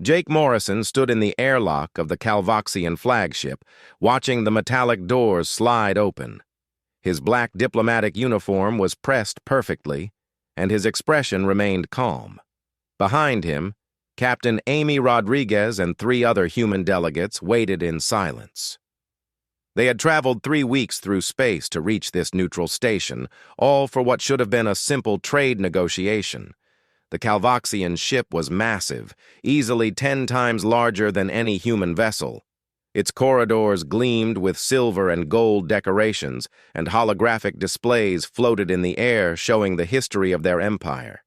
Jake Morrison stood in the airlock of the Calvoxian flagship, watching the metallic doors slide open. His black diplomatic uniform was pressed perfectly, and his expression remained calm. Behind him, Captain Amy Rodriguez and 3 other human delegates waited in silence. They had traveled 3 weeks through space to reach this neutral station, all for what should have been a simple trade negotiation. The Calvoxian ship was massive, easily 10 times larger than any human vessel. Its corridors gleamed with silver and gold decorations, and holographic displays floated in the air showing the history of their empire.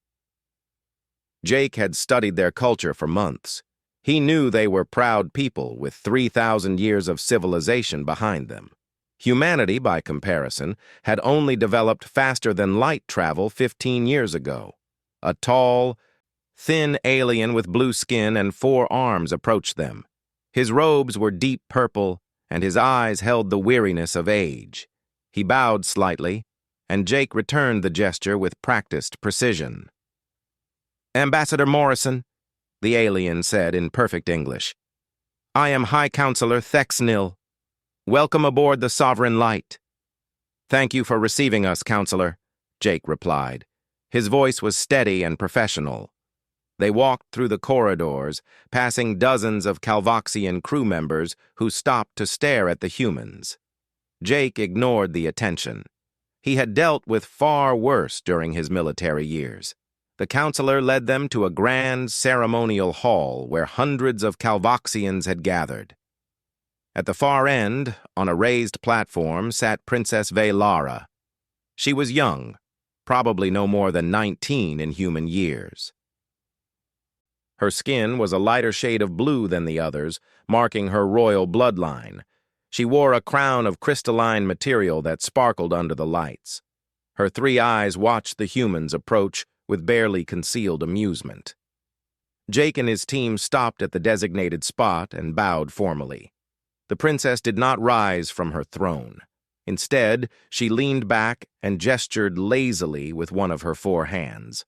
Jake had studied their culture for months. He knew they were proud people with 3,000 years of civilization behind them. Humanity, by comparison, had only developed faster than light travel 15 years ago. A tall, thin alien with blue skin and 4 arms approached them. His robes were deep purple, and his eyes held the weariness of age. He bowed slightly, and Jake returned the gesture with practiced precision. "Ambassador Morrison," the alien said in perfect English, "I am High Counselor Thexnil. Welcome aboard the Sovereign Light." "Thank you for receiving us, Counselor," Jake replied. His voice was steady and professional. They walked through the corridors, passing dozens of Calvoxian crew members who stopped to stare at the humans. Jake ignored the attention. He had dealt with far worse during his military years. The counselor led them to a grand ceremonial hall where hundreds of Calvoxians had gathered. At the far end, on a raised platform, sat Princess Velara. She was young, probably no more than 19 in human years. Her skin was a lighter shade of blue than the others, marking her royal bloodline. She wore a crown of crystalline material that sparkled under the lights. Her 3 eyes watched the humans approach with barely concealed amusement. Jake and his team stopped at the designated spot and bowed formally. The princess did not rise from her throne. Instead, she leaned back and gestured lazily with one of her 4 hands.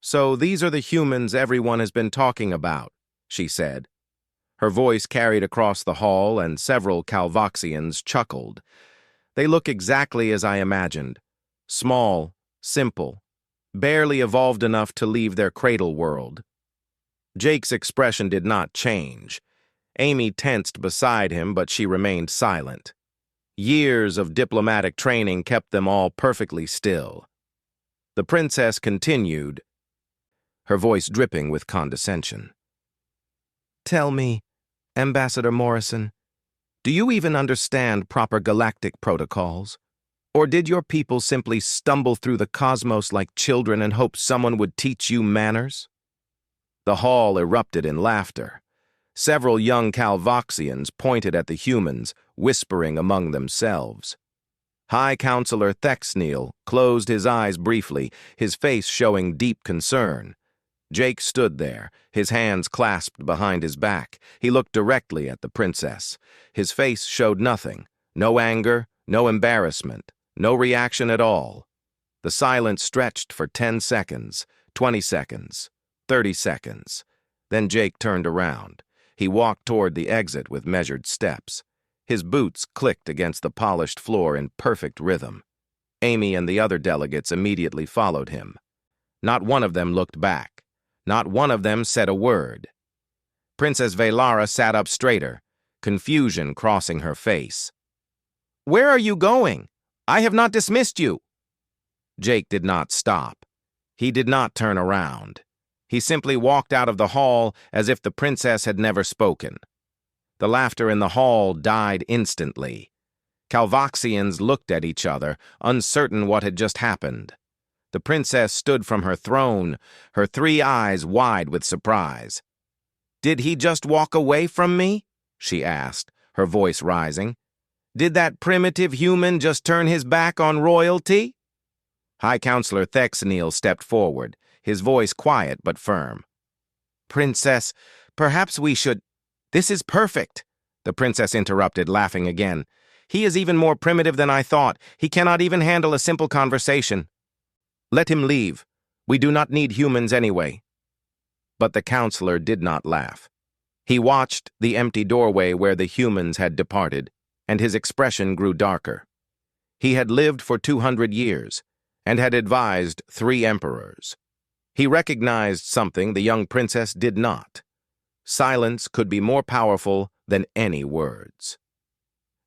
"So these are the humans everyone has been talking about," she said. Her voice carried across the hall, and several Calvoxians chuckled. "They look exactly as I imagined. Small, simple, barely evolved enough to leave their cradle world." Jake's expression did not change. Amy tensed beside him, but she remained silent. Years of diplomatic training kept them all perfectly still. The princess continued, her voice dripping with condescension. "Tell me, Ambassador Morrison, do you even understand proper galactic protocols? Or did your people simply stumble through the cosmos like children and hope someone would teach you manners?" The hall erupted in laughter. Several young Calvoxians pointed at the humans, whispering among themselves. High Counselor Thexnil closed his eyes briefly, his face showing deep concern. Jake stood there, his hands clasped behind his back. He looked directly at the princess. His face showed nothing, no anger, no embarrassment, no reaction at all. The silence stretched for 10 seconds, 20 seconds, 30 seconds. Then Jake turned around. He walked toward the exit with measured steps. His boots clicked against the polished floor in perfect rhythm. Amy and the other delegates immediately followed him. Not one of them looked back. Not one of them said a word. Princess Velara sat up straighter, confusion crossing her face. "Where are you going? I have not dismissed you." Jake did not stop. He did not turn around. He simply walked out of the hall as if the princess had never spoken. The laughter in the hall died instantly. Calvoxians looked at each other, uncertain what had just happened. The princess stood from her throne, her 3 eyes wide with surprise. "Did he just walk away from me?" she asked, her voice rising. "Did that primitive human just turn his back on royalty?" High Counselor Thexnil stepped forward, his voice quiet but firm. "Princess, perhaps we should—" "This is perfect," the princess interrupted, laughing again. "He is even more primitive than I thought. He cannot even handle a simple conversation. Let him leave. We do not need humans anyway." But the counselor did not laugh. He watched the empty doorway where the humans had departed, and his expression grew darker. He had lived for 200 years, and had advised 3 emperors. He recognized something the young princess did not. Silence could be more powerful than any words.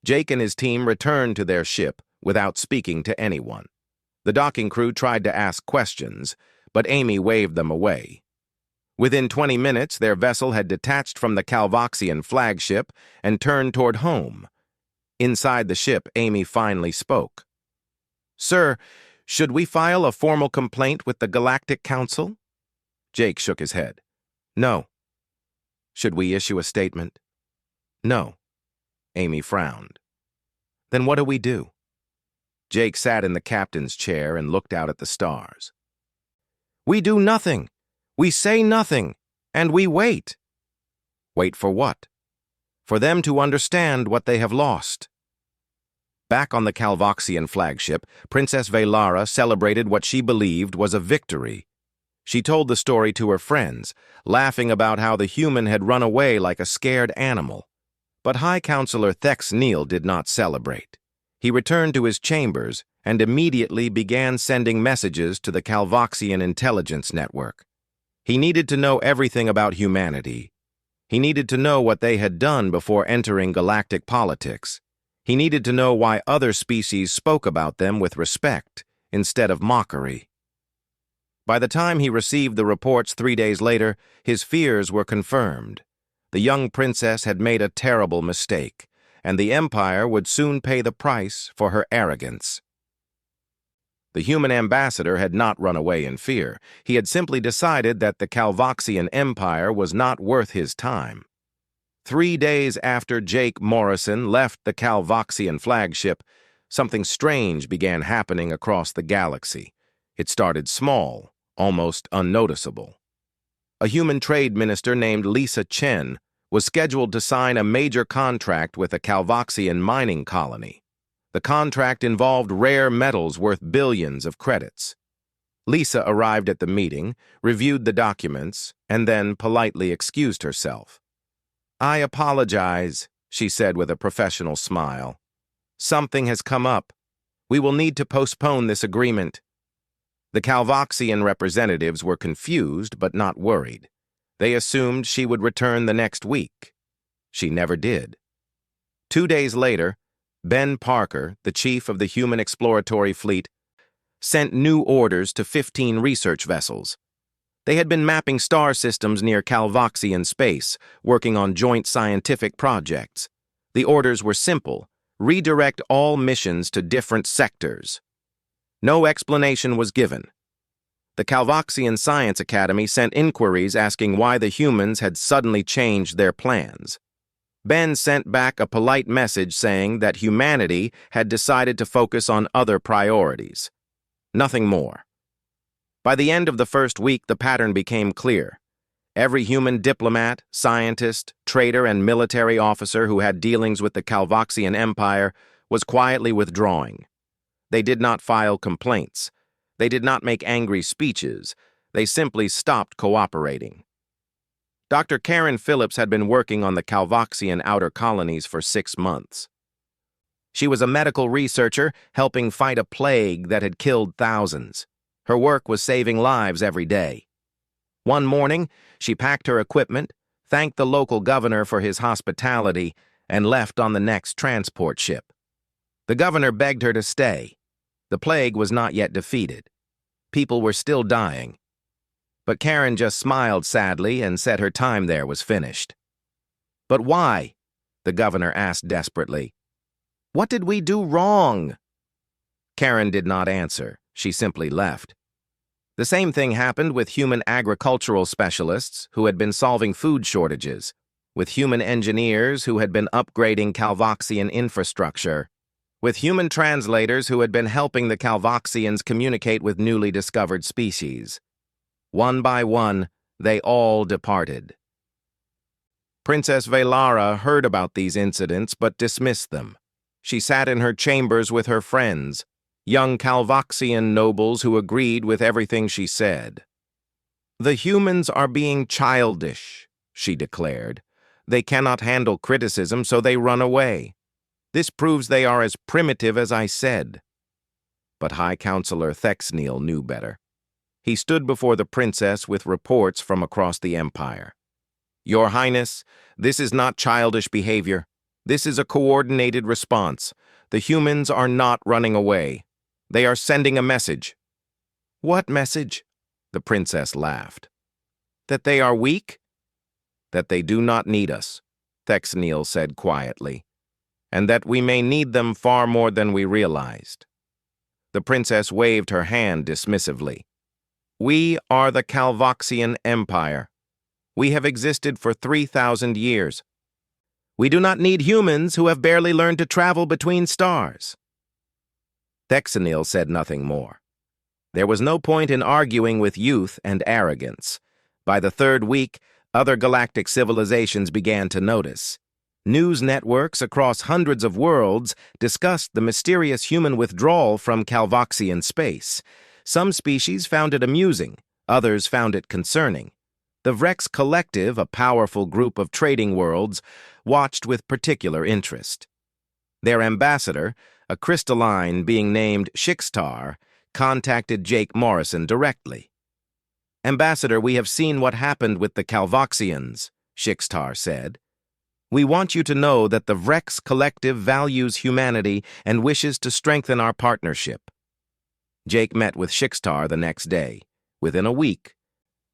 Jake and his team returned to their ship without speaking to anyone. The docking crew tried to ask questions, but Amy waved them away. Within 20 minutes, their vessel had detached from the Calvoxian flagship and turned toward home. Inside the ship, Amy finally spoke. "Sir, should we file a formal complaint with the Galactic Council?" Jake shook his head. "No." "Should we issue a statement?" "No." Amy frowned. "Then what do we do?" Jake sat in the captain's chair and looked out at the stars. "We do nothing. We say nothing, and we wait." "Wait for what?" "For them to understand what they have lost." Back on the Calvoxian flagship, Princess Velara celebrated what she believed was a victory. She told the story to her friends, laughing about how the human had run away like a scared animal. But High Counselor Thex Neal did not celebrate. He returned to his chambers and immediately began sending messages to the Calvoxian intelligence network. He needed to know everything about humanity. He needed to know what they had done before entering galactic politics. He needed to know why other species spoke about them with respect instead of mockery. By the time he received the reports 3 days later, his fears were confirmed. The young princess had made a terrible mistake, and the Empire would soon pay the price for her arrogance. The human ambassador had not run away in fear. He had simply decided that the Calvoxian Empire was not worth his time. 3 days after Jake Morrison left the Calvoxian flagship, something strange began happening across the galaxy. It started small, almost unnoticeable. A human trade minister named Lisa Chen was scheduled to sign a major contract with a Calvoxian mining colony. The contract involved rare metals worth billions of credits. Lisa arrived at the meeting, reviewed the documents, and then politely excused herself. "I apologize," she said with a professional smile. "Something has come up. We will need to postpone this agreement." The Calvoxian representatives were confused but not worried. They assumed she would return the next week. She never did. 2 days later, Ben Parker, the chief of the Human Exploratory Fleet, sent new orders to 15 research vessels. They had been mapping star systems near Calvoxian space, working on joint scientific projects. The orders were simple: redirect all missions to different sectors. No explanation was given. The Calvoxian Science Academy sent inquiries asking why the humans had suddenly changed their plans. Ben sent back a polite message saying that humanity had decided to focus on other priorities. Nothing more. By the end of the first week, the pattern became clear. Every human diplomat, scientist, trader, and military officer who had dealings with the Calvoxian Empire was quietly withdrawing. They did not file complaints. They did not make angry speeches. They simply stopped cooperating. Dr. Karen Phillips had been working on the Calvoxian outer colonies for 6 months. She was a medical researcher helping fight a plague that had killed thousands. Her work was saving lives every day. One morning, she packed her equipment, thanked the local governor for his hospitality, and left on the next transport ship. The governor begged her to stay. The plague was not yet defeated. People were still dying. But Karen just smiled sadly and said her time there was finished. "But why?" the governor asked desperately. "What did we do wrong?" Karen did not answer. She simply left. The same thing happened with human agricultural specialists who had been solving food shortages, with human engineers who had been upgrading Calvoxian infrastructure, with human translators who had been helping the Calvoxians communicate with newly discovered species. One by one, they all departed. Princess Velara heard about these incidents but dismissed them. She sat in her chambers with her friends, young Calvoxian nobles who agreed with everything she said. "The humans are being childish," she declared. "They cannot handle criticism, so they run away. This proves they are as primitive as I said." But High Counselor Thexneal knew better. He stood before the princess with reports from across the Empire. "Your Highness, this is not childish behavior. This is a coordinated response. The humans are not running away. They are sending a message." "What message?" The princess laughed. "That they are weak?" "That they do not need us," Thexneal said quietly, "and that we may need them far more than we realized." The princess waved her hand dismissively. "We are the Calvoxian Empire. We have existed for 3,000 years. We do not need humans who have barely learned to travel between stars." Thexneal said nothing more. There was no point in arguing with youth and arrogance. By the third week, other galactic civilizations began to notice. News networks across hundreds of worlds discussed the mysterious human withdrawal from Calvoxian space. Some species found it amusing, others found it concerning. The Vrex Collective, a powerful group of trading worlds, watched with particular interest. Their ambassador, a crystalline being named Shixtar, contacted Jake Morrison directly. "Ambassador, we have seen what happened with the Calvoxians," Shixtar said. "We want you to know that the Vrex Collective values humanity and wishes to strengthen our partnership." Jake met with Shixtar the next day. Within a week,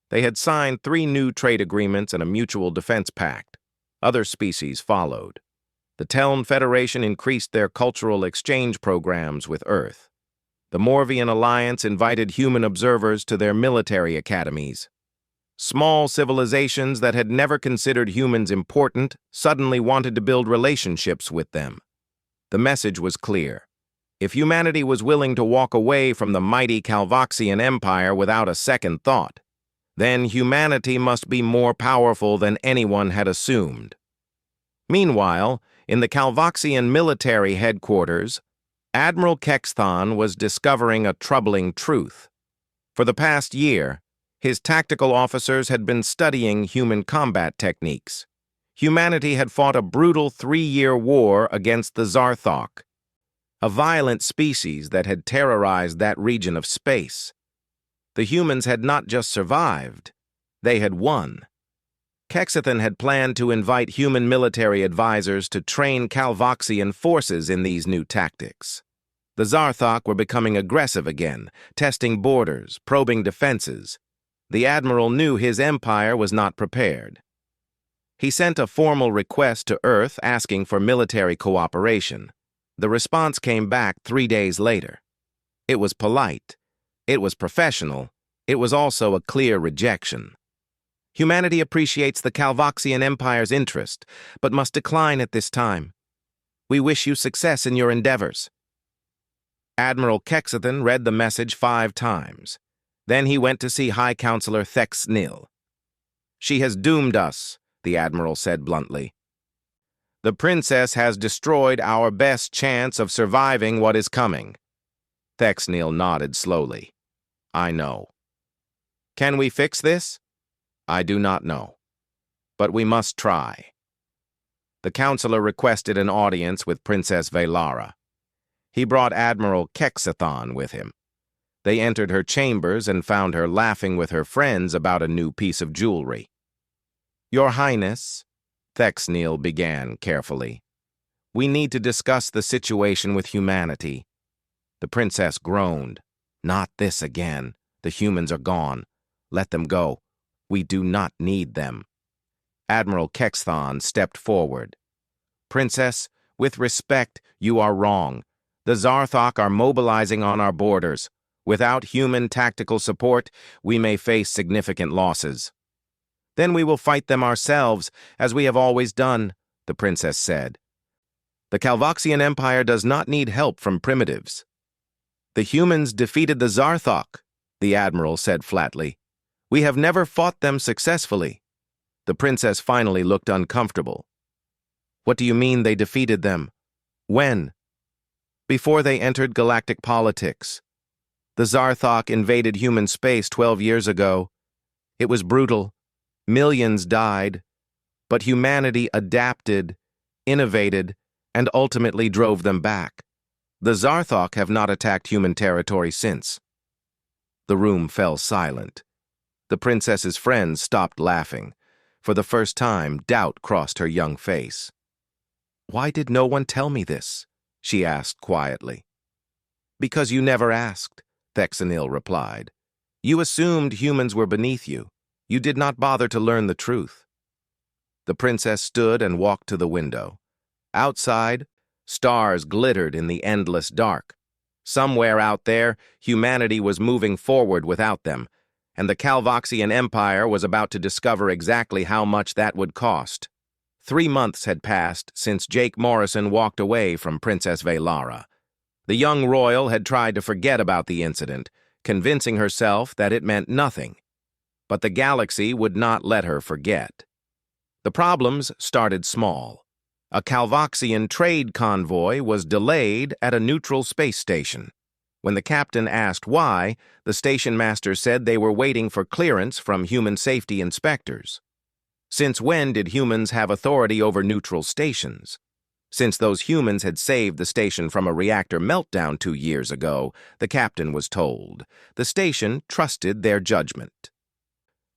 they had signed 3 new trade agreements and a mutual defense pact. Other species followed. The Teln Federation increased their cultural exchange programs with Earth. The Morvian Alliance invited human observers to their military academies. Small civilizations that had never considered humans important suddenly wanted to build relationships with them. The message was clear. If humanity was willing to walk away from the mighty Calvoxian Empire without a second thought, then humanity must be more powerful than anyone had assumed. Meanwhile, in the Calvoxian military headquarters, Admiral Kexthon was discovering a troubling truth. For the past year, his tactical officers had been studying human combat techniques. Humanity had fought a brutal 3-year war against the Zarthok, a violent species that had terrorized that region of space. The humans had not just survived, they had won. Kexthon had planned to invite human military advisors to train Calvoxian forces in these new tactics. The Zarthok were becoming aggressive again, testing borders, probing defenses. The Admiral knew his empire was not prepared. He sent a formal request to Earth asking for military cooperation. The response came back 3 days later. It was polite. It was professional. It was also a clear rejection. "Humanity appreciates the Calvoxian Empire's interest, but must decline at this time. We wish you success in your endeavors." Admiral Kexthon read the message 5 times. Then he went to see High Counselor Thexneal. "She has doomed us," the Admiral said bluntly. "The princess has destroyed our best chance of surviving what is coming." Thexneal nodded slowly. "I know." "Can we fix this?" "I do not know. But we must try." The counselor requested an audience with Princess Velara. He brought Admiral Kexthon with him. They entered her chambers and found her laughing with her friends about a new piece of jewelry. "Your Highness," Thexneal began carefully, "we need to discuss the situation with humanity." The princess groaned. "Not this again. The humans are gone. Let them go. We do not need them." Admiral Kexthon stepped forward. "Princess, with respect, you are wrong. The Zarthok are mobilizing on our borders. Without human tactical support, we may face significant losses." "Then we will fight them ourselves, as we have always done," the princess said. "The Calvoxian Empire does not need help from primitives." "The humans defeated the Zarthok," the Admiral said flatly. "We have never fought them successfully." The princess finally looked uncomfortable. "What do you mean they defeated them? When?" "Before they entered galactic politics. The Zarthok invaded human space 12 years ago. It was brutal. Millions died, but humanity adapted, innovated, and ultimately drove them back. The Zarthok have not attacked human territory since. The room fell silent. The princess's friends stopped laughing. For the first time, doubt crossed her young face. "Why did no one tell me this?" she asked quietly. "Because you never asked," Thexanil replied. "You assumed humans were beneath you. You did not bother to learn the truth." The princess stood and walked to the window. Outside, stars glittered in the endless dark. Somewhere out there, humanity was moving forward without them, and the Calvoxian Empire was about to discover exactly how much that would cost. 3 months had passed since Jake Morrison walked away from Princess Velara. The young royal had tried to forget about the incident, convincing herself that it meant nothing. But the galaxy would not let her forget. The problems started small. A Calvoxian trade convoy was delayed at a neutral space station. When the captain asked why, the station master said they were waiting for clearance from human safety inspectors. Since when did humans have authority over neutral stations? Since those humans had saved the station from a reactor meltdown 2 years ago, the captain was told. The station trusted their judgment.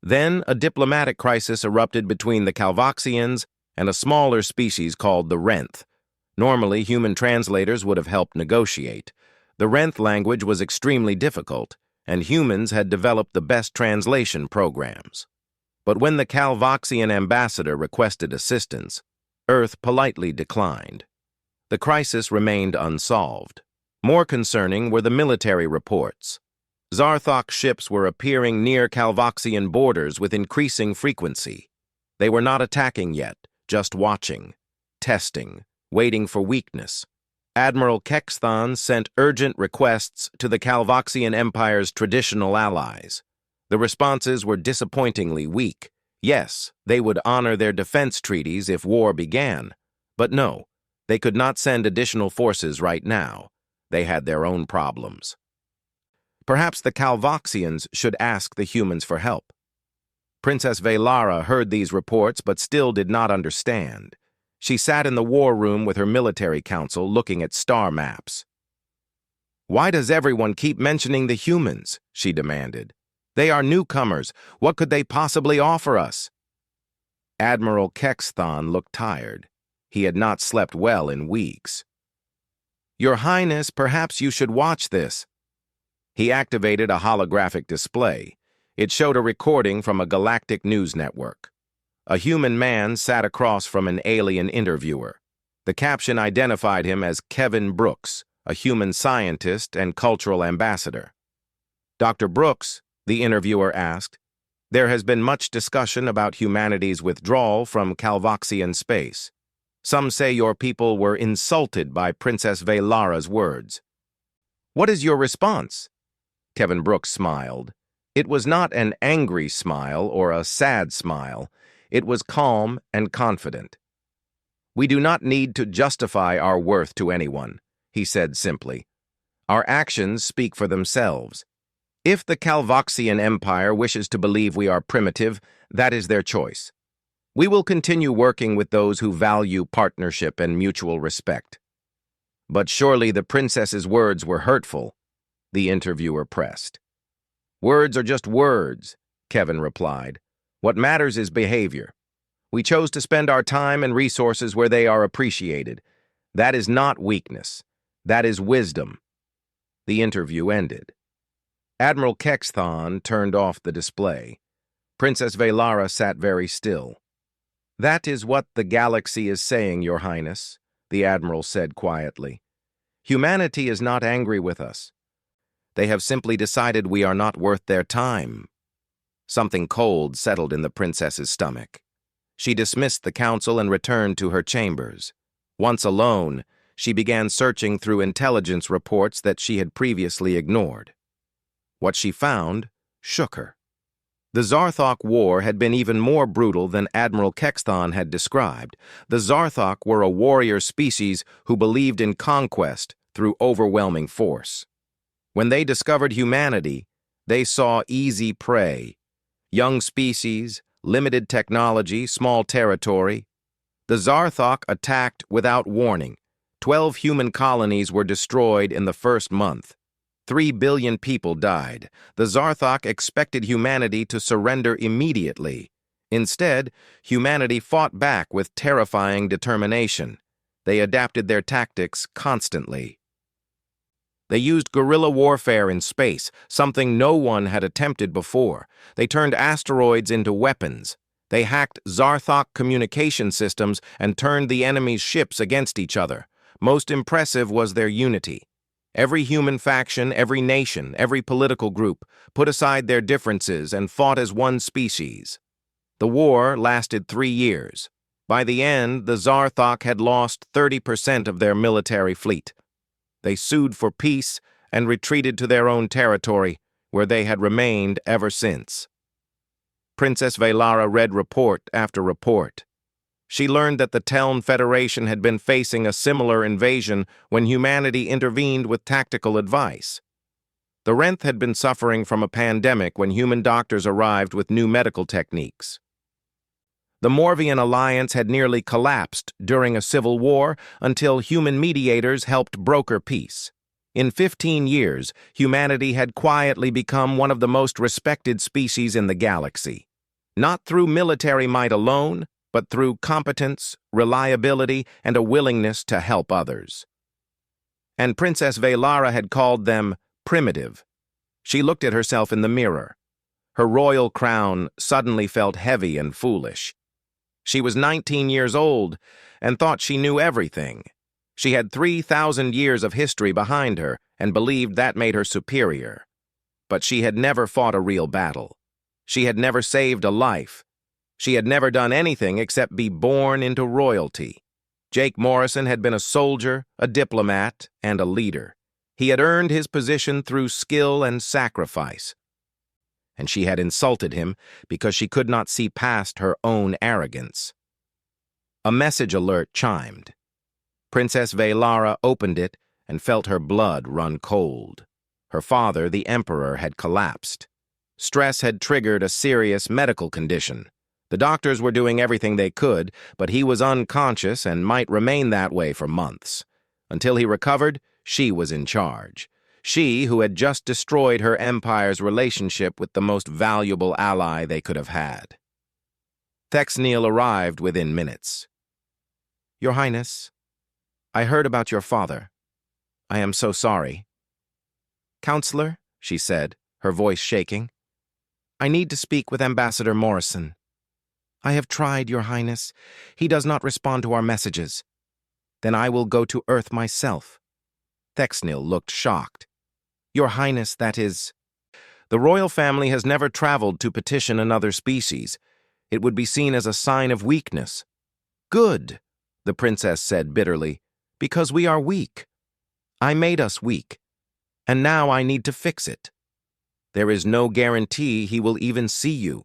Then a diplomatic crisis erupted between the Calvoxians and a smaller species called the Wrenth. Normally, human translators would have helped negotiate. The Wrenth language was extremely difficult, and humans had developed the best translation programs. But when the Calvoxian ambassador requested assistance, Earth politely declined. The crisis remained unsolved. More concerning were the military reports. Zarthok ships were appearing near Calvoxian borders with increasing frequency. They were not attacking yet, just watching, testing, waiting for weakness. Admiral Kexthan sent urgent requests to the Calvoxian Empire's traditional allies. The responses were disappointingly weak. Yes, they would honor their defense treaties if war began. But no, they could not send additional forces right now. They had their own problems. Perhaps the Calvoxians should ask the humans for help. Princess Velara heard these reports but still did not understand. She sat in the war room with her military council looking at star maps. "Why does everyone keep mentioning the humans?" she demanded. "They are newcomers. What could they possibly offer us?" Admiral Kexthan looked tired. He had not slept well in weeks. "Your Highness, perhaps you should watch this." He activated a holographic display. It showed a recording from a galactic news network. A human man sat across from an alien interviewer. The caption identified him as Kevin Brooks, a human scientist and cultural ambassador. "Dr. Brooks," the interviewer asked, "there has been much discussion about humanity's withdrawal from Calvoxian space. Some say your people were insulted by Princess Velara's words. What is your response?" Kevin Brooks smiled. It was not an angry smile or a sad smile. It was calm and confident. "We do not need to justify our worth to anyone," he said simply. "Our actions speak for themselves. If the Calvoxian Empire wishes to believe we are primitive, that is their choice. We will continue working with those who value partnership and mutual respect." "But surely the princess's words were hurtful," the interviewer pressed. "Words are just words," Kevin replied. "What matters is behavior. We chose to spend our time and resources where they are appreciated. That is not weakness. That is wisdom." The interview ended. Admiral Kexthan turned off the display. Princess Velara sat very still. "That is what the galaxy is saying, Your Highness," the Admiral said quietly. "Humanity is not angry with us. They have simply decided we are not worth their time." Something cold settled in the princess's stomach. She dismissed the council and returned to her chambers. Once alone, she began searching through intelligence reports that she had previously ignored. What she found shook her. The Zarthok War had been even more brutal than Admiral Kexthan had described. The Zarthok were a warrior species who believed in conquest through overwhelming force. When they discovered humanity, they saw easy prey. Young species, limited technology, small territory. The Zarthok attacked without warning. 12 human colonies were destroyed in the first month. 3 billion people died. The Zarthok expected humanity to surrender immediately. Instead, humanity fought back with terrifying determination. They adapted their tactics constantly. They used guerrilla warfare in space, something no one had attempted before. They turned asteroids into weapons. They hacked Zarthok communication systems and turned the enemy's ships against each other. Most impressive was their unity. Every human faction, every nation, every political group put aside their differences and fought as one species. The war lasted 3 years. By the end, the Zarthok had lost 30% of their military fleet. They sued for peace and retreated to their own territory, where they had remained ever since. Princess Velara read report after report. She learned that the Teln Federation had been facing a similar invasion when humanity intervened with tactical advice. The Renth had been suffering from a pandemic when human doctors arrived with new medical techniques. The Morvian alliance had nearly collapsed during a civil war until human mediators helped broker peace. In 15 years, humanity had quietly become one of the most respected species in the galaxy. Not through military might alone, but through competence, reliability, and a willingness to help others. And Princess Velara had called them primitive. She looked at herself in the mirror. Her royal crown suddenly felt heavy and foolish. She was 19 years old and thought she knew everything. She had 3,000 years of history behind her and believed that made her superior. But she had never fought a real battle. She had never saved a life. She had never done anything except be born into royalty. Jake Morrison had been a soldier, a diplomat, and a leader. He had earned his position through skill and sacrifice. And she had insulted him because she could not see past her own arrogance. A message alert chimed. Princess Velara opened it and felt her blood run cold. Her father, the Emperor, had collapsed. Stress had triggered a serious medical condition. The doctors were doing everything they could, but he was unconscious and might remain that way for months. Until he recovered, she was in charge. She, who had just destroyed her empire's relationship with the most valuable ally they could have had. Thexneil arrived within minutes. Your Highness, I heard about your father. I am so sorry. Counselor, she said, her voice shaking, I need to speak with Ambassador Morrison. I have tried, Your Highness. He does not respond to our messages. Then I will go to Earth myself. Thexneil looked shocked. Your Highness, that is... The royal family has never traveled to petition another species. It would be seen as a sign of weakness. Good, the princess said bitterly, because we are weak. I made us weak, and now I need to fix it. There is no guarantee he will even see you.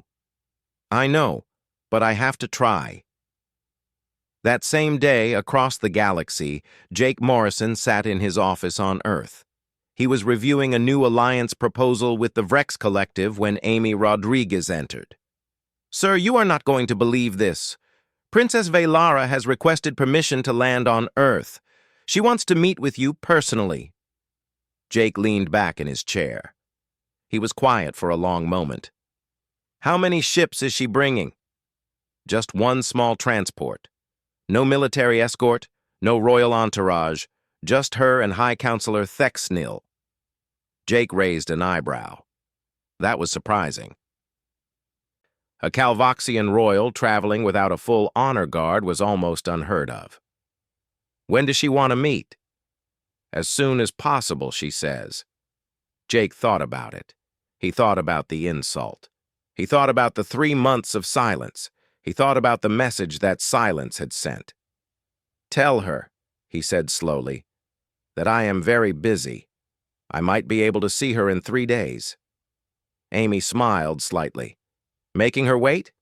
I know, but I have to try. That same day, across the galaxy, Jake Morrison sat in his office on Earth. He was reviewing a new alliance proposal with the Vrex Collective when Amy Rodriguez entered. Sir, you are not going to believe this. Princess Velara has requested permission to land on Earth. She wants to meet with you personally. Jake leaned back in his chair. He was quiet for a long moment. How many ships is she bringing? Just one small transport. No military escort, no royal entourage, just her and High Counselor Thexneil. Jake raised an eyebrow. That was surprising. A Calvoxian royal traveling without a full honor guard was almost unheard of. When does she want to meet? As soon as possible, she says. Jake thought about it. He thought about the insult. He thought about the 3 months of silence. He thought about the message that silence had sent. Tell her, he said slowly, that I am very busy. I might be able to see her in 3 days. Amy smiled slightly. Making her wait?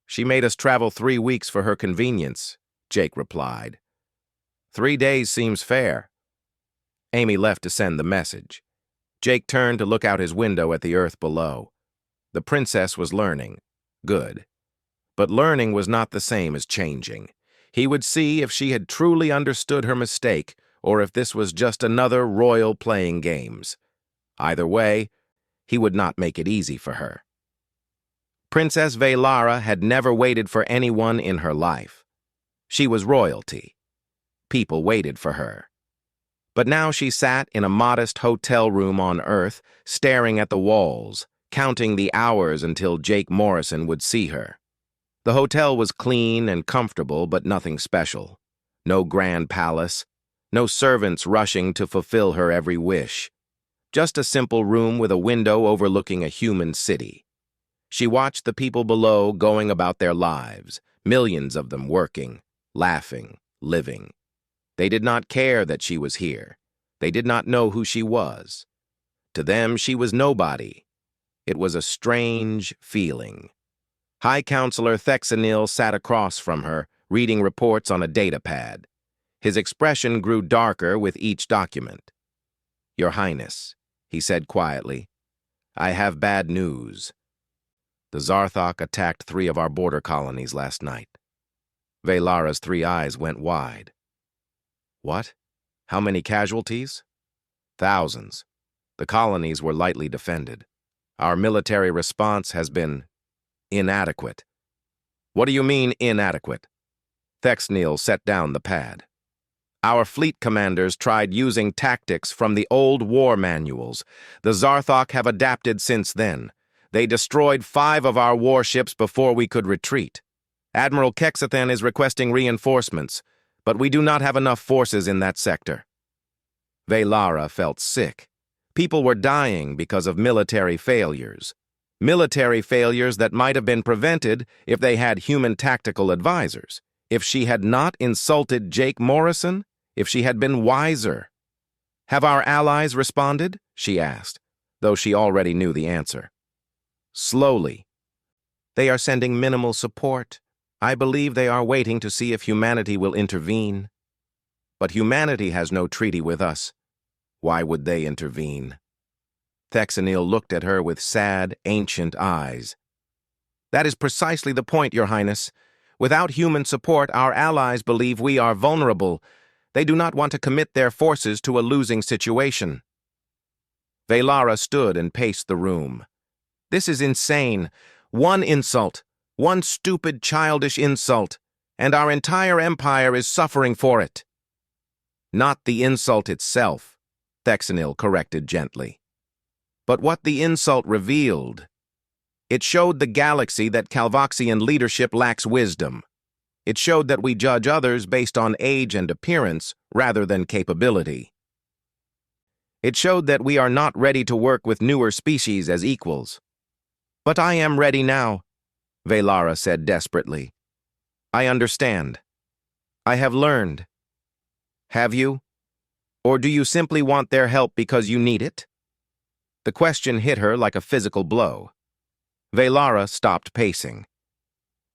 She made us travel 3 weeks for her convenience, Jake replied. 3 days seems fair. Amy left to send the message. Jake turned to look out his window at the Earth below. The princess was learning. Good. But learning was not the same as changing. He would see if she had truly understood her mistake or if this was just another royal playing games. Either way, he would not make it easy for her. Princess Velara had never waited for anyone in her life. She was royalty. People waited for her. But now she sat in a modest hotel room on Earth, staring at the walls, counting the hours until Jake Morrison would see her. The hotel was clean and comfortable, but nothing special. No grand palace, no servants rushing to fulfill her every wish. Just a simple room with a window overlooking a human city. She watched the people below going about their lives, millions of them working, laughing, living. They did not care that she was here. They did not know who she was. To them, she was nobody. It was a strange feeling. High Counselor Thexanil sat across from her, reading reports on a data pad. His expression grew darker with each document. "Your Highness," he said quietly, "I have bad news. The Zarthok attacked 3 of our border colonies last night." Velara's 3 eyes went wide. "What? How many casualties?" "Thousands. The colonies were lightly defended. Our military response has been inadequate." "What do you mean, inadequate?" Thexanil set down the pad. "Our fleet commanders tried using tactics from the old war manuals. The Zarthok have adapted since then. They destroyed 5 of our warships before we could retreat. Admiral Kexathan is requesting reinforcements, but we do not have enough forces in that sector." Velara felt sick. People were dying because of military failures. Military failures that might have been prevented if they had human tactical advisors. If she had not insulted Jake Morrison, if she had been wiser. "Have our allies responded?" she asked, though she already knew the answer. Slowly. "They are sending minimal support. I believe they are waiting to see if humanity will intervene." "But humanity has no treaty with us. Why would they intervene?" Thexanil looked at her with sad, ancient eyes. "That is precisely the point, Your Highness. Without human support, our allies believe we are vulnerable. They do not want to commit their forces to a losing situation." Velara stood and paced the room. "This is insane. One insult. One stupid, childish insult. And our entire empire is suffering for it." "Not the insult itself," Thexanil corrected gently. "But what the insult revealed. It showed the galaxy that Calvoxian leadership lacks wisdom. It showed that we judge others based on age and appearance rather than capability. It showed that we are not ready to work with newer species as equals." "But I am ready now," Velara said desperately. "I understand. I have learned." "Have you? Or do you simply want their help because you need it?" The question hit her like a physical blow. Velara stopped pacing.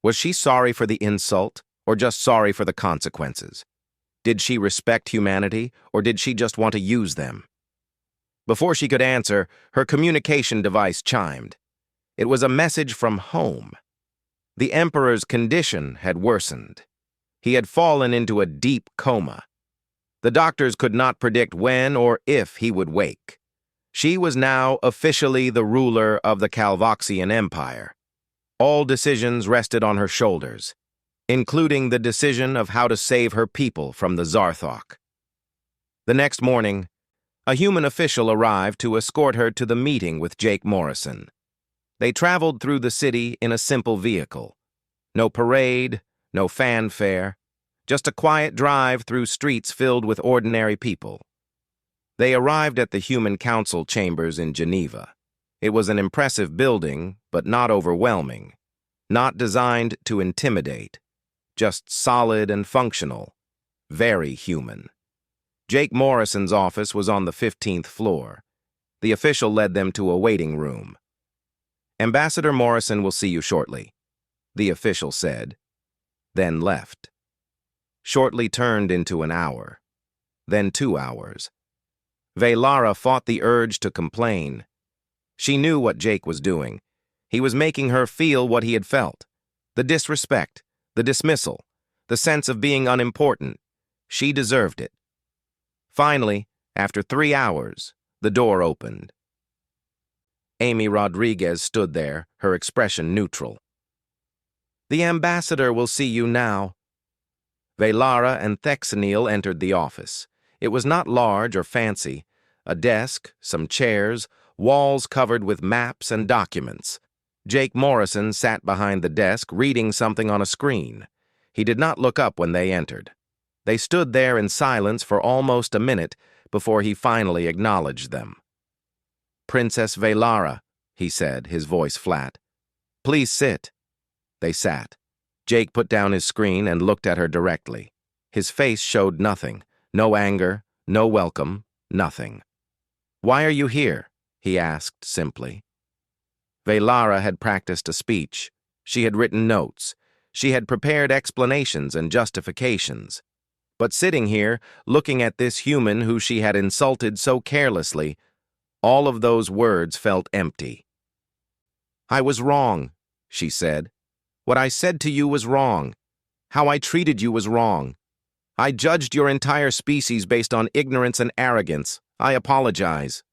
Was she sorry for the insult, or just sorry for the consequences? Did she respect humanity, or did she just want to use them? Before she could answer, her communication device chimed. It was a message from home. The Emperor's condition had worsened. He had fallen into a deep coma. The doctors could not predict when or if he would wake. She was now officially the ruler of the Calvoxian Empire. All decisions rested on her shoulders, including the decision of how to save her people from the Zarthok. The next morning, a human official arrived to escort her to the meeting with Jake Morrison. They traveled through the city in a simple vehicle. No parade, no fanfare, just a quiet drive through streets filled with ordinary people. They arrived at the Human Council chambers in Geneva. It was an impressive building, but not overwhelming. Not designed to intimidate. Just solid and functional. Very human. Jake Morrison's office was on the 15th floor. The official led them to a waiting room. "Ambassador Morrison will see you shortly," the official said, then left. Shortly turned into an hour, then 2 hours. Velara fought the urge to complain. She knew what Jake was doing. He was making her feel what he had felt. The disrespect, the dismissal, the sense of being unimportant. She deserved it. Finally, after 3 hours, the door opened. Amy Rodriguez stood there, her expression neutral. "The ambassador will see you now." Velara and Thexanil entered the office. It was not large or fancy. A desk, some chairs, walls covered with maps and documents. Jake Morrison sat behind the desk, reading something on a screen. He did not look up when they entered. They stood there in silence for almost a minute before he finally acknowledged them. "Princess Velara," he said, his voice flat. "Please sit." They sat. Jake put down his screen and looked at her directly. His face showed nothing. No anger, no welcome, nothing. "Why are you here?" he asked simply. Velara had practiced a speech. She had written notes. She had prepared explanations and justifications. But sitting here, looking at this human who she had insulted so carelessly, all of those words felt empty. "I was wrong," she said. "What I said to you was wrong. How I treated you was wrong. I judged your entire species based on ignorance and arrogance. I apologize."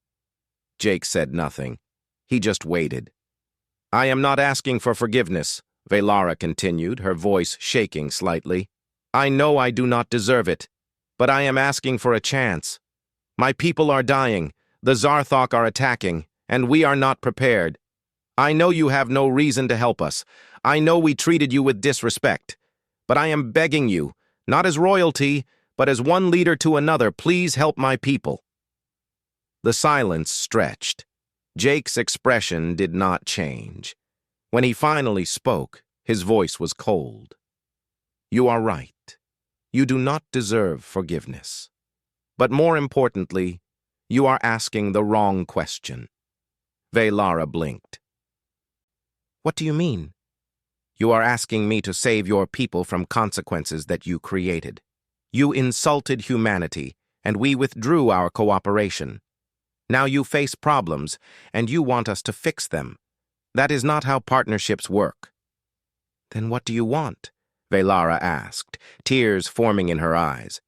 Jake said nothing. He just waited. "I am not asking for forgiveness," Velara continued, her voice shaking slightly. "I know I do not deserve it, but I am asking for a chance. My people are dying, the Zarthok are attacking, and we are not prepared. I know you have no reason to help us. I know we treated you with disrespect. But I am begging you, not as royalty, but as one leader to another, please help my people." The silence stretched. Jake's expression did not change. When he finally spoke, his voice was cold. "You are right. You do not deserve forgiveness. But more importantly, you are asking the wrong question." Velara blinked. "What do you mean?" "You are asking me to save your people from consequences that you created. You insulted humanity, and we withdrew our cooperation. Now you face problems, and you want us to fix them. That is not how partnerships work." "Then what do you want?" Velara asked, tears forming in her eyes.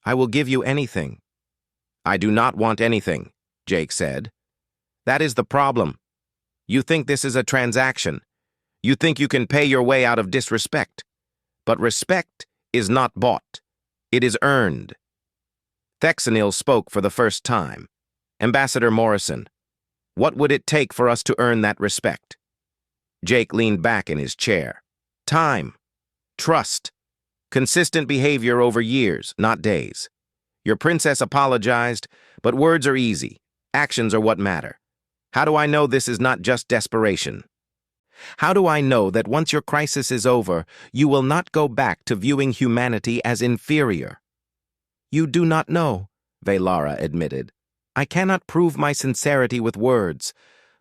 "I will give you anything." "I do not want anything," Jake said. "That is the problem. You think this is a transaction. You think you can pay your way out of disrespect. But respect is not bought. It is earned." Thexanil spoke for the first time. "Ambassador Morrison, what would it take for us to earn that respect?" Jake leaned back in his chair. "Time. Trust. Consistent behavior over years, not days. Your princess apologized, but words are easy. Actions are what matter. How do I know this is not just desperation? How do I know that once your crisis is over, you will not go back to viewing humanity as inferior?" "You do not know," Velara admitted. "I cannot prove my sincerity with words.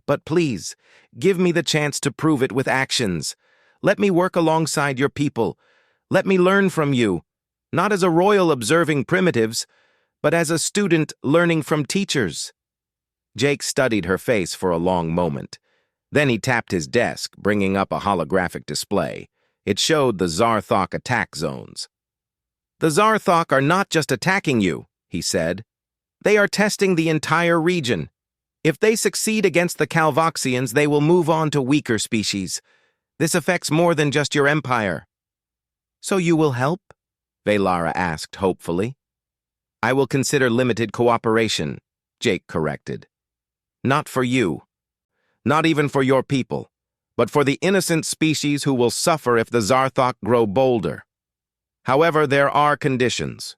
But please, give me the chance to prove it with actions. Let me work alongside your people. Let me learn from you, not as a royal observing primitives, but as a student learning from teachers." Jake studied her face for a long moment. Then he tapped his desk, bringing up a holographic display. It showed the Zarthok attack zones. "The Zarthok are not just attacking you," he said. "They are testing the entire region. If they succeed against the Calvoxians, they will move on to weaker species. This affects more than just your empire." "So you will help?" Velara asked hopefully. "I will consider limited cooperation," Jake corrected. "Not for you. Not even for your people, but for the innocent species who will suffer if the Zarthok grow bolder. However, there are conditions.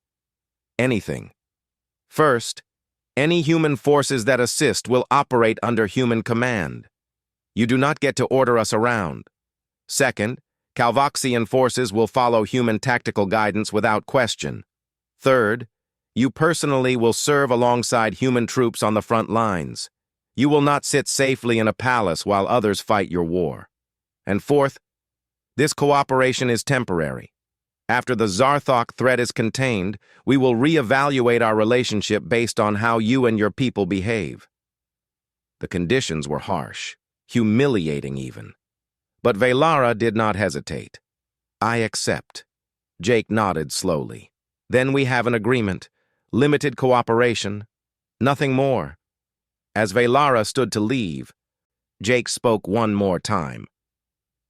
Anything. First, any human forces that assist will operate under human command. You do not get to order us around. Second, Calvoxian forces will follow human tactical guidance without question. Third, you personally will serve alongside human troops on the front lines. You will not sit safely in a palace while others fight your war. And fourth, this cooperation is temporary. After the Zarthok threat is contained, we will reevaluate our relationship based on how you and your people behave." The conditions were harsh. humiliating even. But Velara did not hesitate. "I accept." Jake nodded slowly. "Then we have an agreement. Limited cooperation. Nothing more." As Velara stood to leave, Jake spoke one more time.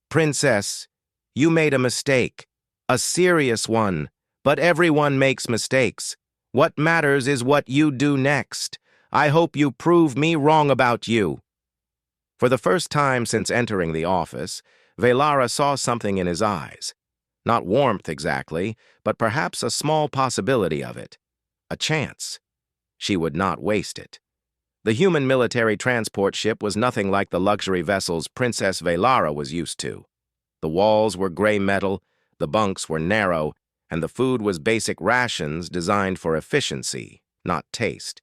"Princess, you made a mistake. A serious one. But everyone makes mistakes. What matters is what you do next. I hope you prove me wrong about you." For the first time since entering the office, Velara saw something in his eyes. Not warmth exactly, but perhaps a small possibility of it. A chance. She would not waste it. The human military transport ship was nothing like the luxury vessels Princess Velara was used to. The walls were gray metal, the bunks were narrow, and the food was basic rations designed for efficiency, not taste.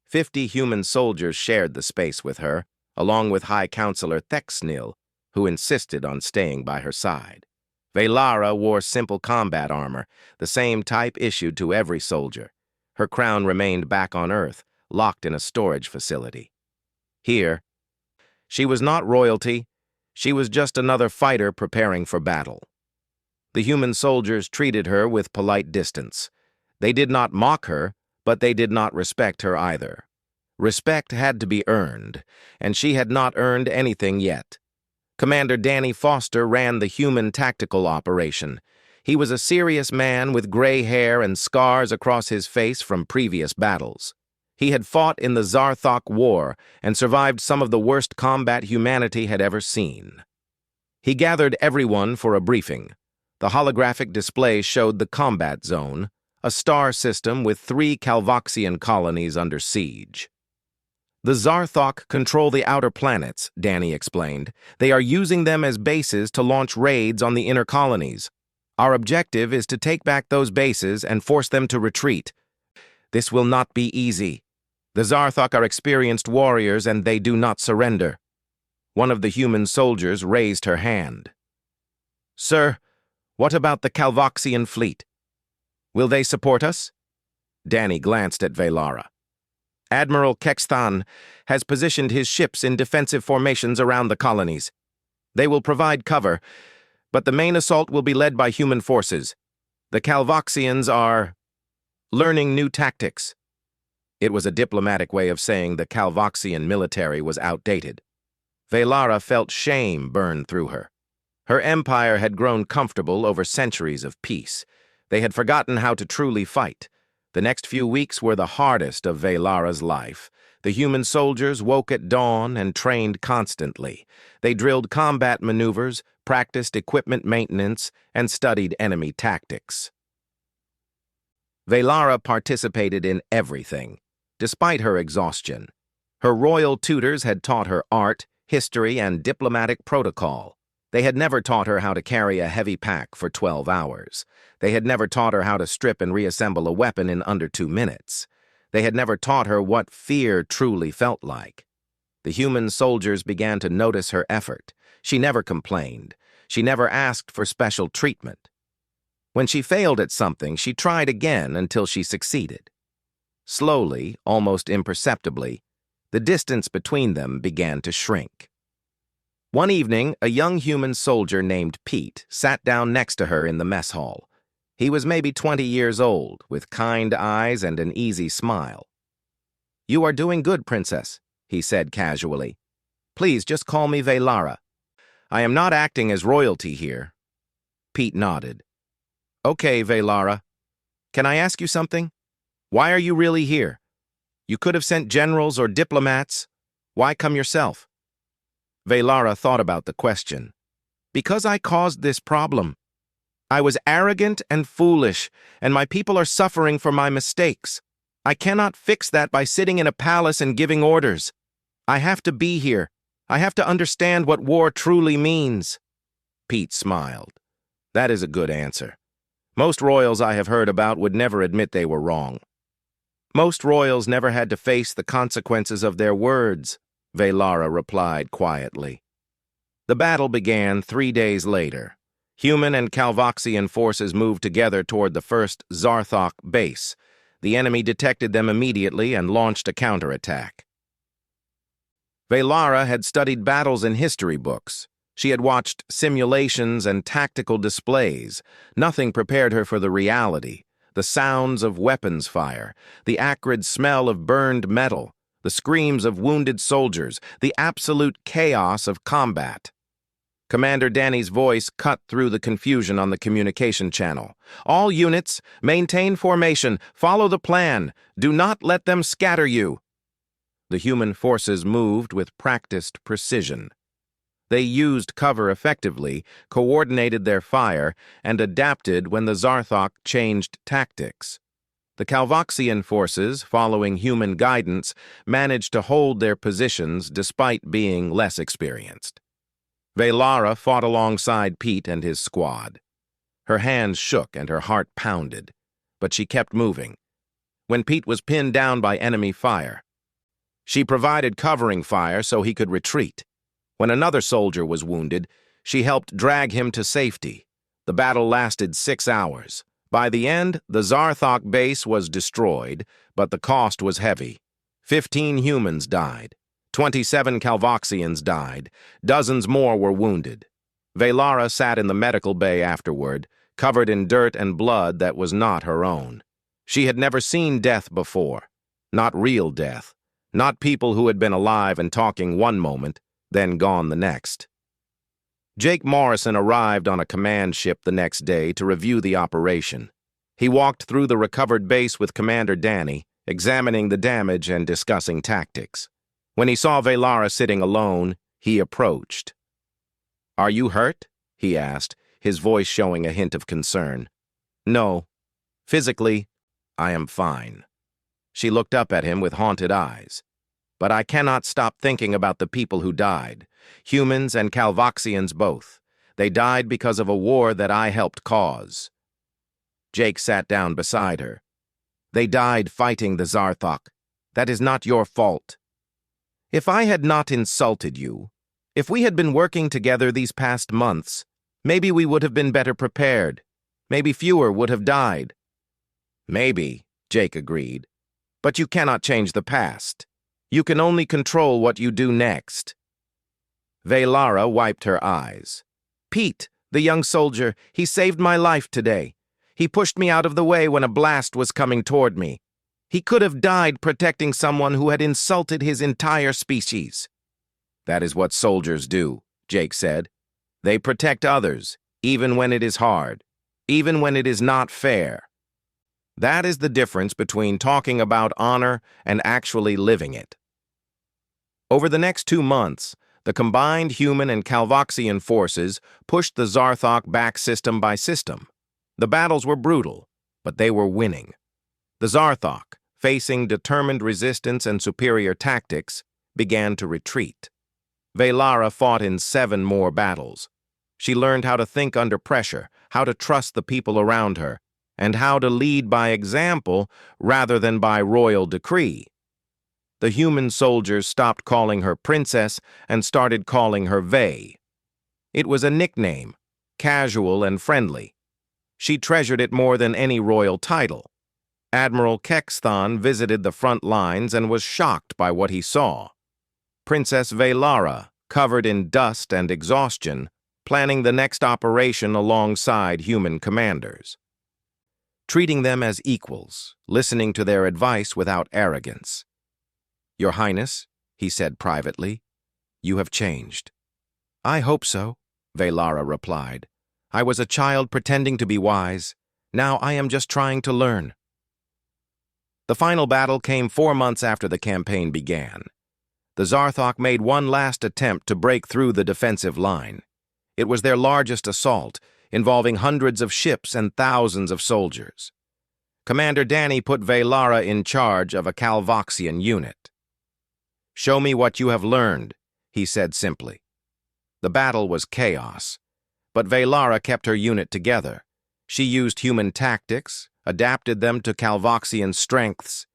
50 human soldiers shared the space with her, along with High Counselor Thexnil, who insisted on staying by her side. Velara wore simple combat armor, the same type issued to every soldier. Her crown remained back on Earth, locked in a storage facility. Here, she was not royalty, she was just another fighter preparing for battle. The human soldiers treated her with polite distance. They did not mock her, but they did not respect her either. Respect had to be earned, and she had not earned anything yet. Commander Danny Foster ran the human tactical operation. He was a serious man with gray hair and scars across his face from previous battles. He had fought in the Zarthok War and survived some of the worst combat humanity had ever seen. He gathered everyone for a briefing. The holographic display showed the combat zone, a star system with 3 Calvoxian colonies under siege. "The Zarthok control the outer planets," Danny explained. "They are using them as bases to launch raids on the inner colonies. Our objective is to take back those bases and force them to retreat. This will not be easy. The Zarthok are experienced warriors and they do not surrender." One of the human soldiers raised her hand. "Sir, what about the Calvoxian fleet? Will they support us?" Danny glanced at Velara. "Admiral Kexthan has positioned his ships in defensive formations around the colonies. They will provide cover, but the main assault will be led by human forces. The Calvoxians are learning new tactics." It was a diplomatic way of saying the Calvoxian military was outdated. Velara felt shame burn through her. Her empire had grown comfortable over centuries of peace. They had forgotten how to truly fight. The next few weeks were the hardest of Velara's life. The human soldiers woke at dawn and trained constantly. They drilled combat maneuvers, practiced equipment maintenance, and studied enemy tactics. Velara participated in everything, despite her exhaustion. Her royal tutors had taught her art, history, and diplomatic protocol. They had never taught her how to carry a heavy pack for 12 hours. They had never taught her how to strip and reassemble a weapon in under 2 minutes. They had never taught her what fear truly felt like. The human soldiers began to notice her effort. She never complained. She never asked for special treatment. When she failed at something, she tried again until she succeeded. Slowly, almost imperceptibly, the distance between them began to shrink. One evening, a young human soldier named Pete sat down next to her in the mess hall. He was maybe 20 years old, with kind eyes and an easy smile. "You are doing good, Princess," he said casually. "Please just call me Velara. I am not acting as royalty here." Pete nodded. "Okay, Velara. Can I ask you something? Why are you really here? You could have sent generals or diplomats. Why come yourself?" Velara thought about the question. "Because I caused this problem. I was arrogant and foolish, and my people are suffering for my mistakes. I cannot fix that by sitting in a palace and giving orders. I have to be here. I have to understand what war truly means." Pete smiled. "That is a good answer. Most royals I have heard about would never admit they were wrong. Most royals never had to face the consequences of their words," Velara replied quietly. The battle began 3 days later. Human and Calvoxian forces moved together toward the first Zarthok base. The enemy detected them immediately and launched a counterattack. Velara had studied battles in history books. She had watched simulations and tactical displays. Nothing prepared her for the reality, the sounds of weapons fire, the acrid smell of burned metal, the screams of wounded soldiers, the absolute chaos of combat. Commander Danny's voice cut through the confusion on the communication channel. "All units, maintain formation, follow the plan. Do not let them scatter you." The human forces moved with practiced precision. They used cover effectively, coordinated their fire, and adapted when the Zarthok changed tactics. The Calvoxian forces, following human guidance, managed to hold their positions despite being less experienced. Velara fought alongside Pete and his squad. Her hands shook and her heart pounded, but she kept moving. When Pete was pinned down by enemy fire, she provided covering fire so he could retreat. When another soldier was wounded, she helped drag him to safety. The battle lasted 6 hours. By the end, the Zarthok base was destroyed, but the cost was heavy. 15 humans died. 27 Calvoxians died. Dozens more were wounded. Velara sat in the medical bay afterward, covered in dirt and blood that was not her own. She had never seen death before. Not real death. Not people who had been alive and talking one moment, then gone the next. Jake Morrison arrived on a command ship the next day to review the operation. He walked through the recovered base with Commander Danny, examining the damage and discussing tactics. When he saw Velara sitting alone, he approached. "Are you hurt?" he asked, his voice showing a hint of concern. "No. Physically, I am fine." She looked up at him with haunted eyes. "But I cannot stop thinking about the people who died, humans and Calvoxians both. They died because of a war that I helped cause." Jake sat down beside her. "They died fighting the Zarthok. That is not your fault. If I had not insulted you, if we had been working together these past months, maybe we would have been better prepared. Maybe fewer would have died." "Maybe," Jake agreed. "But you cannot change the past. You can only control what you do next." Velara wiped her eyes. "Pete, the young soldier, he saved my life today. He pushed me out of the way when a blast was coming toward me. He could have died protecting someone who had insulted his entire species." "That is what soldiers do," Jake said. "They protect others, even when it is hard, even when it is not fair. That is the difference between talking about honor and actually living it." Over the next 2 months, the combined human and Calvoxian forces pushed the Zarthok back system by system. The battles were brutal, but they were winning. The Zarthok, facing determined resistance and superior tactics, began to retreat. Velara fought in 7 more battles. She learned how to think under pressure, how to trust the people around her, and how to lead by example rather than by royal decree. The human soldiers stopped calling her princess and started calling her Ve. It was a nickname, casual and friendly. She treasured it more than any royal title. Admiral Kexthan visited the front lines and was shocked by what he saw. Princess Velara, covered in dust and exhaustion, planning the next operation alongside human commanders. Treating them as equals, listening to their advice without arrogance. "Your Highness," he said privately, "you have changed." "I hope so," Velara replied. "I was a child pretending to be wise. Now I am just trying to learn." The final battle came 4 months after the campaign began. The Zarthok made one last attempt to break through the defensive line. It was their largest assault, involving hundreds of ships and thousands of soldiers. Commander Danny put Velara in charge of a Calvoxian unit. "Show me what you have learned," he said simply. The battle was chaos, but Velara kept her unit together. She used human tactics, adapted them to Calvoxian strengths,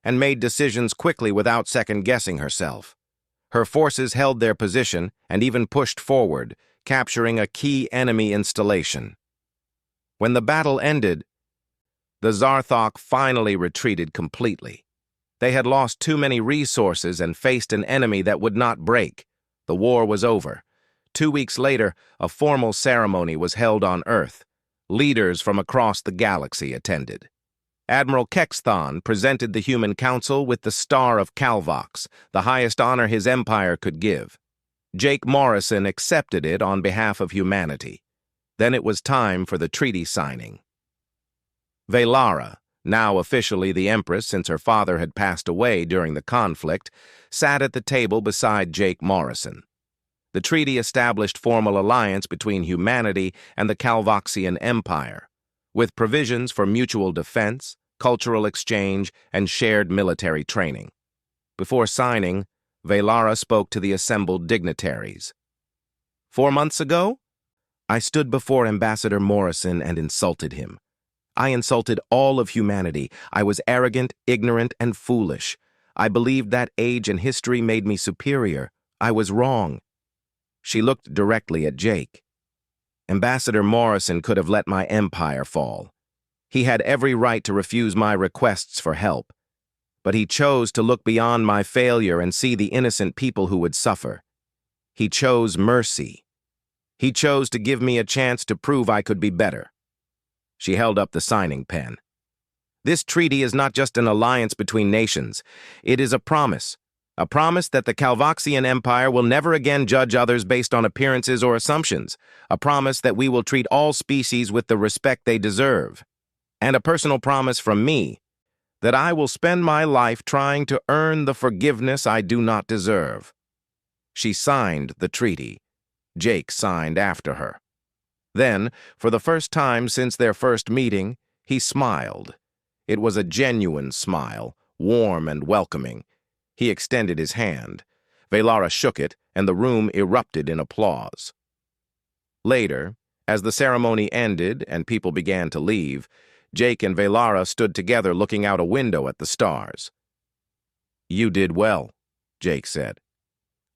and made decisions quickly without second-guessing herself. Her forces held their position and even pushed forward, capturing a key enemy installation. When the battle ended, the Zarthok finally retreated completely. They had lost too many resources and faced an enemy that would not break. The war was over. 2 weeks later, a formal ceremony was held on Earth. Leaders from across the galaxy attended. Admiral Kexthon presented the Human Council with the Star of Calvox, the highest honor his empire could give. Jake Morrison accepted it on behalf of humanity. Then it was time for the treaty signing. Velara, now officially the Empress since her father had passed away during the conflict, sat at the table beside Jake Morrison. The treaty established formal alliance between humanity and the Calvoxian Empire, with provisions for mutual defense, cultural exchange, and shared military training. Before signing, Velara spoke to the assembled dignitaries. 4 months ago, I stood before Ambassador Morrison and insulted him. I insulted all of humanity. I was arrogant, ignorant, and foolish. I believed that age and history made me superior. I was wrong. She looked directly at Jake. Ambassador Morrison could have let my empire fall. He had every right to refuse my requests for help. But he chose to look beyond my failure and see the innocent people who would suffer. He chose mercy. He chose to give me a chance to prove I could be better. She held up the signing pen. This treaty is not just an alliance between nations. It is a promise that the Calvoxian Empire will never again judge others based on appearances or assumptions, a promise that we will treat all species with the respect they deserve, and a personal promise from me that I will spend my life trying to earn the forgiveness I do not deserve. She signed the treaty. Jake signed after her. Then, for the first time since their first meeting, he smiled. It was a genuine smile, warm and welcoming. He extended his hand. Velara shook it, and the room erupted in applause. Later, as the ceremony ended and people began to leave, Jake and Velara stood together looking out a window at the stars. "You did well," Jake said.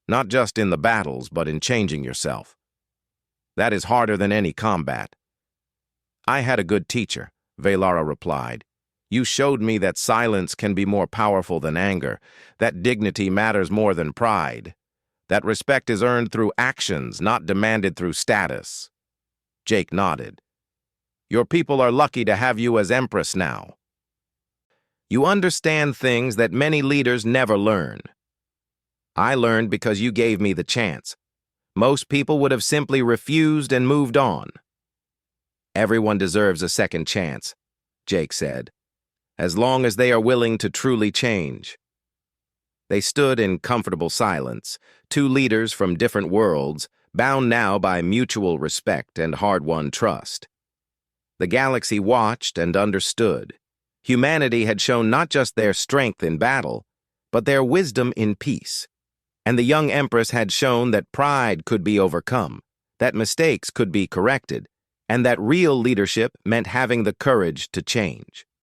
"Not just in the battles, but in changing yourself. That is harder than any combat." "I had a good teacher," Velara replied. "You showed me that silence can be more powerful than anger, that dignity matters more than pride, that respect is earned through actions, not demanded through status." Jake nodded. "Your people are lucky to have you as Empress now. You understand things that many leaders never learn. I learned because you gave me the chance. Most people would have simply refused and moved on." "Everyone deserves a second chance," Jake said, "as long as they are willing to truly change." They stood in comfortable silence, two leaders from different worlds, bound now by mutual respect and hard-won trust. The galaxy watched and understood. Humanity had shown not just their strength in battle, but their wisdom in peace. And the young Empress had shown that pride could be overcome, that mistakes could be corrected, and that real leadership meant having the courage to change.